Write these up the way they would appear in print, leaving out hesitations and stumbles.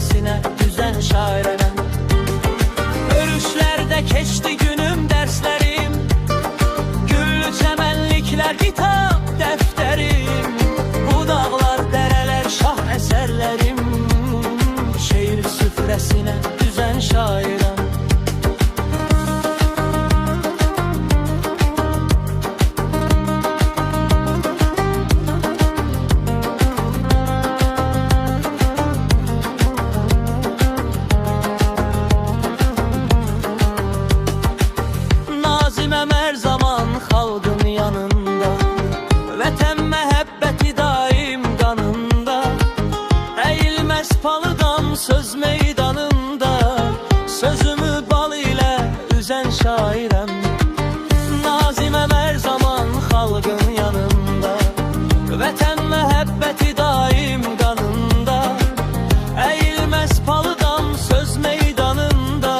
süfresine düzen şairem. Örüşlerde keçti günüm, derslerim, güllü çemenlikler, kitap defterim. Bu dağlar, dereler, şah eserlerim, şehir süfresine düzen şairem. Her zaman halkın yanında, vətən məhəbbəti daim qanında. Eğilmez palıdan söz meydanında, sözümü bal ilə üzən şairəm. Naziməm hər zaman xalqın yanında, vətən məhəbbəti daim qanında. Eğilmez palıdan söz meydanında,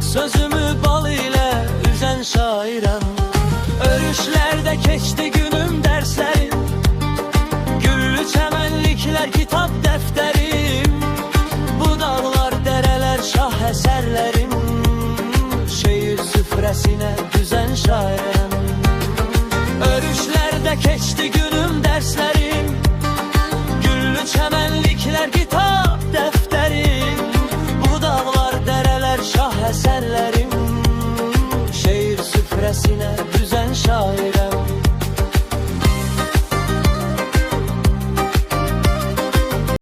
sözümü bal ilə üzən şairəm. Örüşlerde keçti günüm, derslerim, güllü çemenlikler, kitap defterim. Bu dağlar, dereler, şah eserlerim, şehir süfresine düzen şairem. Örüşlerde keçti günüm, derslerim, güllü çemenlikler, kitap defterim. Bu dağlar, dereler, şah eserlerim, şehir süfresine düzen şair.